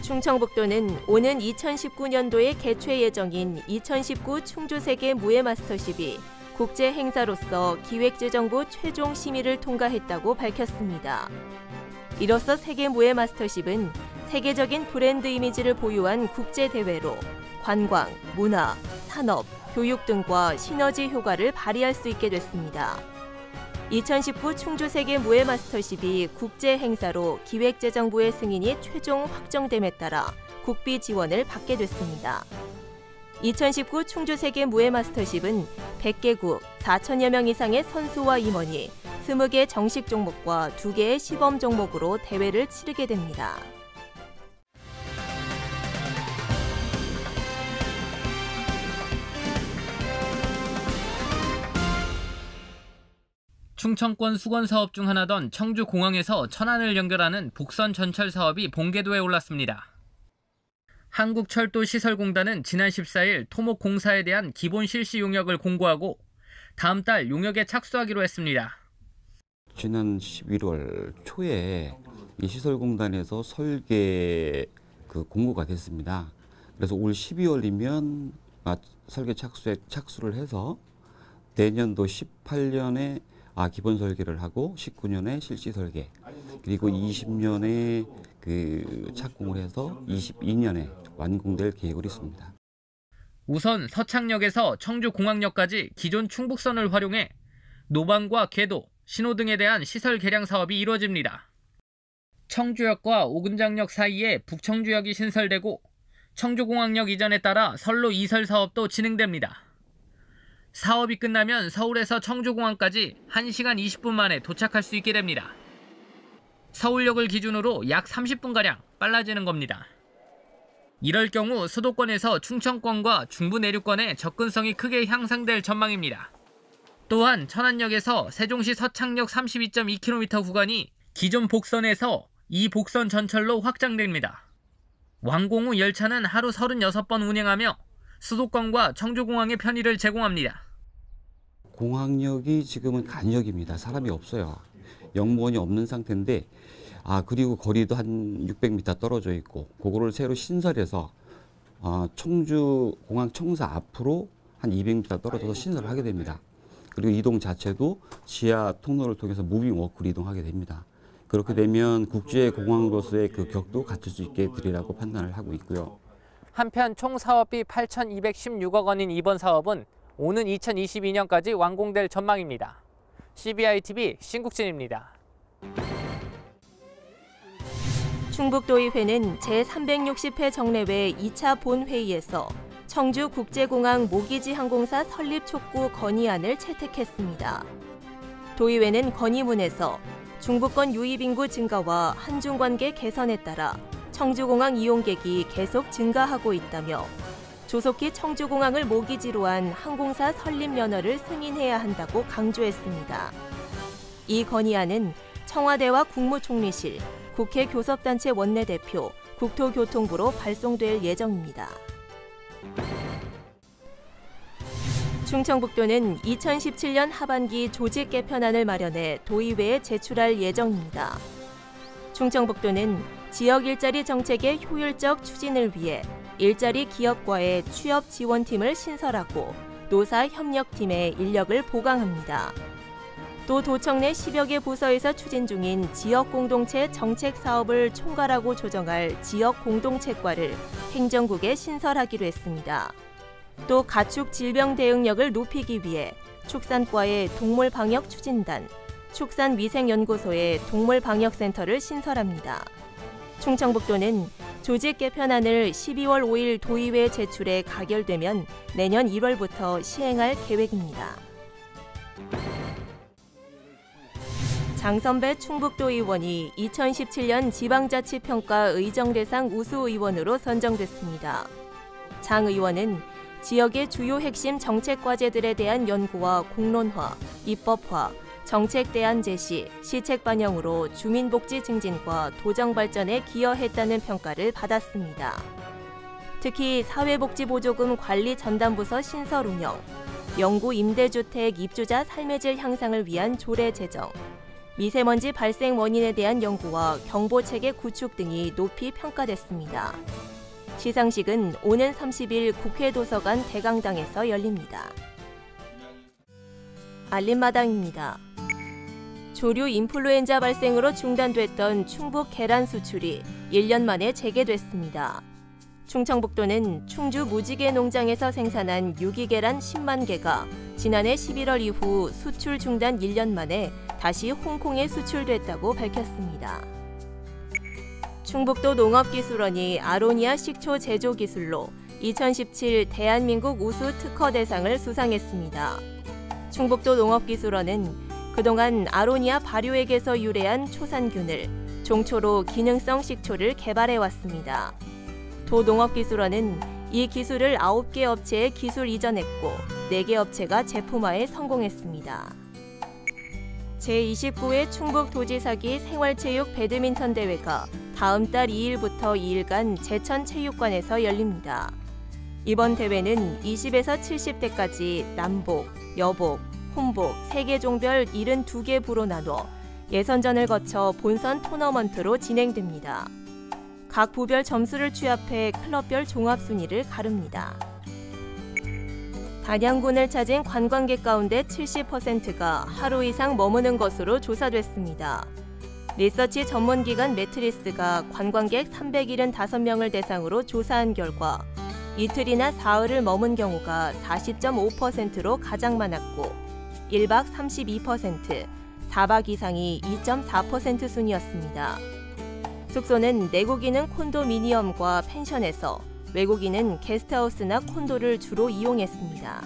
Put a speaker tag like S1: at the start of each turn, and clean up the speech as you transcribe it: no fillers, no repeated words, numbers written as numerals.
S1: 충청북도는 오는 2019년도에 개최 예정인 2019 충주세계 무예마스터십이 국제 행사로서 기획재정부 최종 심의를 통과했다고 밝혔습니다. 이로써 세계 무예마스터십은 세계적인 브랜드 이미지를 보유한 국제 대회로 관광, 문화, 산업, 교육 등과 시너지 효과를 발휘할 수 있게 됐습니다. 2019 충주세계 무예마스터십이 국제 행사로 기획재정부의 승인이 최종 확정됨에 따라 국비 지원을 받게 됐습니다. 2019 충주세계 무예마스터십은 100개국 4천여 명 이상의 선수와 임원이 20개 정식 종목과 2개의 시범 종목으로 대회를 치르게 됩니다.
S2: 충청권 수건 사업 중 하나던 청주공항에서 천안을 연결하는 복선 전철 사업이 본궤도에 올랐습니다. 한국철도시설공단은 지난 14일 토목 공사에 대한 기본 실시 용역을 공고하고 다음 달 용역에 착수하기로 했습니다.
S3: 지난 11월 초에 이 시설공단에서 설계 공고가 됐습니다. 그래서 올 12월이면 설계 착수를 해서 내년도 18년에 기본 설계를 하고 19년에 실시 설계, 그리고 20년에 착공을 해서 22년에 완공될 계획으로 있습니다.
S2: 우선 서창역에서 청주공항역까지 기존 충북선을 활용해 노방과 궤도, 신호등에 대한 시설 개량 사업이 이루어집니다. 청주역과 오근장역 사이에 북청주역이 신설되고 청주공항역 이전에 따라 선로 2설 사업도 진행됩니다. 사업이 끝나면 서울에서 청주공항까지 1시간 20분 만에 도착할 수 있게 됩니다. 서울역을 기준으로 약 30분가량 빨라지는 겁니다. 이럴 경우 수도권에서 충청권과 중부 내륙권의 접근성이 크게 향상될 전망입니다. 또한 천안역에서 세종시 서창역 32.2km 구간이 기존 복선에서 2복선 전철로 확장됩니다. 완공 후 열차는 하루 36번 운행하며 수도권과 청주공항의 편의를 제공합니다.
S3: 공항역이 지금은 간역입니다. 사람이 없어요. 역무원이 없는 상태인데 그리고 거리도 한 600m 떨어져 있고 그거를 새로 신설해서 청주공항 청사 앞으로 한 200m 떨어져서 신설을 하게 됩니다. 그리고 이동 자체도 지하 통로를 통해서 무빙 워크로 이동하게 됩니다. 그렇게 되면 국제공항으로서의 격도 갖출 수 있게 되리라고 판단을 하고 있고요.
S2: 한편 총 사업비 8,216억 원인 이번 사업은 오는 2022년까지 완공될 전망입니다. CBI-TV 신국진입니다.
S1: 충북도의회는 제360회 정례회 2차 본회의에서 청주국제공항 모기지 항공사 설립 촉구 건의안을 채택했습니다. 도의회는 건의문에서 중부권 유입 인구 증가와 한중 관계 개선에 따라 청주공항 이용객이 계속 증가하고 있다며 조속히 청주공항을 모기지로 한 항공사 설립 면허를 승인해야 한다고 강조했습니다. 이 건의안은 청와대와 국무총리실, 국회 교섭단체 원내대표, 국토교통부로 발송될 예정입니다. 충청북도는 2017년 하반기 조직 개편안을 마련해 도의회에 제출할 예정입니다. 충청북도는 지역 일자리 정책의 효율적 추진을 위해 일자리 기업과의 취업 지원팀을 신설하고 노사 협력팀에 인력을 보강합니다. 또 도청 내 10여 개 부서에서 추진 중인 지역 공동체 정책 사업을 총괄하고 조정할 지역 공동체과를 행정국에 신설하기로 했습니다. 또 가축 질병 대응력을 높이기 위해 축산과의 동물방역 추진단, 축산위생연구소의 동물방역센터를 신설합니다. 충청북도는 조직 개편안을 12월 5일 도의회에 제출해 가결되면 내년 1월부터 시행할 계획입니다. 장선배 충북도 의원이 2017년 지방자치평가 의정대상 우수의원으로 선정됐습니다. 장 의원은 지역의 주요 핵심 정책 과제들에 대한 연구와 공론화, 입법화, 정책 대안 제시, 시책 반영으로 주민복지 증진과 도정 발전에 기여했다는 평가를 받았습니다. 특히 사회복지보조금 관리 전담부서 신설 운영, 영구 임대주택 입주자 삶의 질 향상을 위한 조례 제정, 미세먼지 발생 원인에 대한 연구와 경보체계 구축 등이 높이 평가됐습니다. 시상식은 오는 30일 국회도서관 대강당에서 열립니다. 알림마당입니다. 조류 인플루엔자 발생으로 중단됐던 충북 계란 수출이 1년 만에 재개됐습니다. 충청북도는 충주 무지개 농장에서 생산한 유기계란 10만 개가 지난해 11월 이후 수출 중단 1년 만에 다시 홍콩에 수출됐다고 밝혔습니다. 충북도 농업기술원이 아로니아 식초 제조 기술로 2017 대한민국 우수 특허 대상을 수상했습니다. 충북도 농업기술원은 그동안 아로니아 발효액에서 유래한 초산균을 종초로 기능성 식초를 개발해왔습니다. 도 농업기술원은 이 기술을 9개 업체에 기술 이전했고 4개 업체가 제품화에 성공했습니다. 제29회 충북도지사기 생활체육 배드민턴 대회가 다음 달 2일부터 2일간 제천체육관에서 열립니다. 이번 대회는 20에서 70대까지 남복, 여복, 혼복 3개 종별 72개 부로 나눠 예선전을 거쳐 본선 토너먼트로 진행됩니다. 각 부별 점수를 취합해 클럽별 종합 순위를 가릅니다. 단양군을 찾은 관광객 가운데 70%가 하루 이상 머무는 것으로 조사됐습니다. 리서치 전문기관 매트리스가 관광객 375명을 대상으로 조사한 결과 이틀이나 사흘을 머문 경우가 40.5%로 가장 많았고 1박 32%, 4박 이상이 2.4% 순이었습니다. 숙소는 내국인은 콘도미니엄과 펜션에서 외국인은 게스트하우스나 콘도를 주로 이용했습니다.